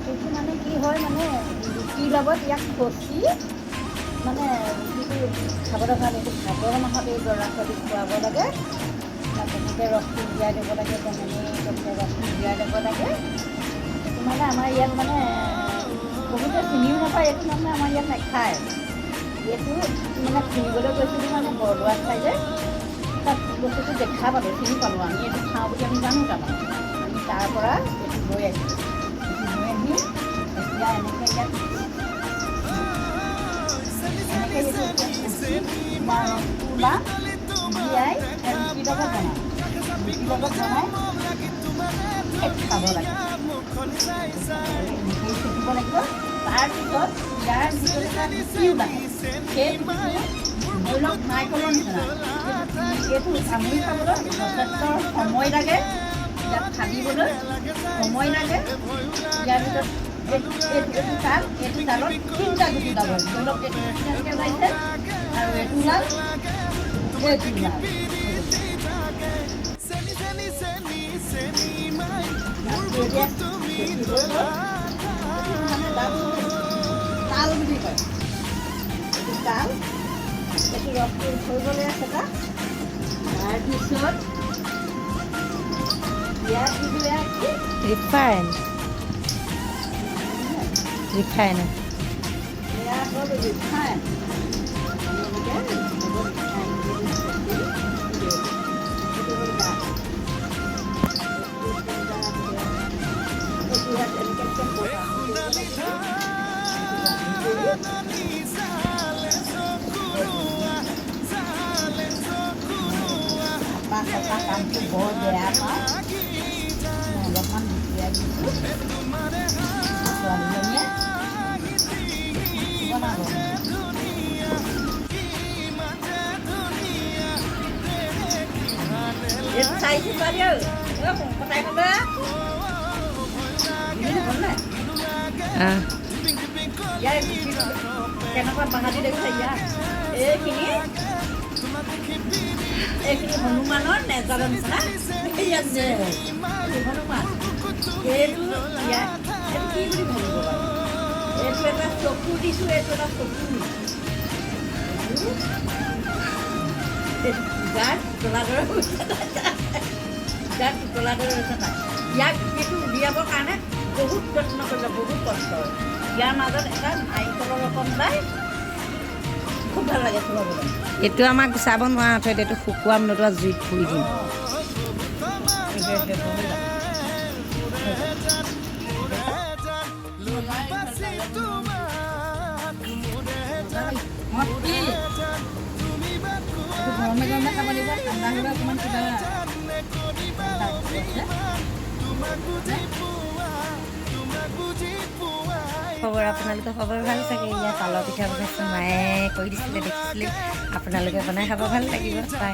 সেইটো মানে কি হয় মানে ৰুটিৰ লগত ইয়াক খচি মানে ৰুটিটো খাবলৈ ভাল। এইটো ভাদৰ মাহত এই ল'ৰা ছোৱালীক খুৱাব লাগে। তেনেকৈ ৰসটো উলিয়াই দিব লাগে, তেনেকৈ ৰসটো উলিয়াই দিব লাগে। এইটো মানে আমাৰ ইয়াত মানে বহুতে চিনিও নাপায়, এইটো মানে আমাৰ ইয়াত নাখায়। এইটো মানে ফুৰিবলৈ গৈছিলোঁ মানে বৰদোৱা চাইডে, তাত বস্তুটো দেখা পালোঁ, চিনি পালোঁ। আমি এইটো খাওঁ বুলি আমি জানো তাৰমানে। আমি তাৰ পৰা এইটো লৈ আহিছোঁ। লৈ আহি এতিয়া এনেকৈ ইয়াত উলিয়াই ৰুটিৰ লগত বনাওঁ। ৰুটিৰ লগত বনাই খাব লাগে, এনেকৈ চেকিব লাগিব। তাৰপিছত ইয়াৰ ভিতৰত এটা গুটি ওলায়। সেই গুটিটো ধৰি লওক নাৰিকলৰ নিচিনা। এইটো কামুৰি খাবলৈ যথেষ্ট সময় লাগে, ইয়াত খাবিবলৈ সময় লাগে। ইয়াৰ ভিতৰত এইটো তাল, এইটো তালত 3টা গুটি ওলাব। ধৰি লওক এইটো তেনেকৈ ওলাইছে আৰু এইটো ওলাল, এইটো ওলাল। তাল বুলি কয়, এইটো তাল। এইটো ৰসটো থৈ আছে তাত। তাৰপিছত ইয়াত দিলে কি ৰিফাইন এয়া হ'ল ৰিফাইন। কামটো বৰ বেয়া পাওঁ, অলপমান দুখীয়া দিছোঁ। ছোৱালীজনীয়ে বনাব এইটো চাইছো ছোৱালী আৰু কটাই খালে কেনেকুৱা বাহাদুৰি দেখিছে ইয়াৰ। এইখিনি হনুমানৰ নেজালৰ নিচিনা। ইয়াত যে হনুমান, এইটো ইয়াত এইটো কি বুলি ভাবিব বাৰু? এইটো এটা চকু দিছোঁ, এইটো এটা চকু গাত তলাদৰে হৈছে নাই। ইয়াক সেইটো উলিয়াবৰ কাৰণে বহুত যত্ন কৰিলে, বহুত কষ্ট। ইয়াৰ মাজত এটা নাৰিকলৰ ৰকম যায়, খুব ভাল লাগে চলাবলৈ। এইটো আমাক গুচাব নোৱাৰা, থৈ এইটো শুকুৱাম, নতুবা জুইত পুৰি দিম। গৰমে গৰমে খাব লাগিব, ঠাণ্ডা হ'লে অকণমান কিবা খবৰ আপোনালোকে খবৰ ভাল চাগে। ইয়াত তালৰ পিঠা বনাইছোঁ, মায়ে কৰি দিছিলে, দেখিছিলে। আপোনালোকে বনাই খাব ভাল লাগিব। বাই।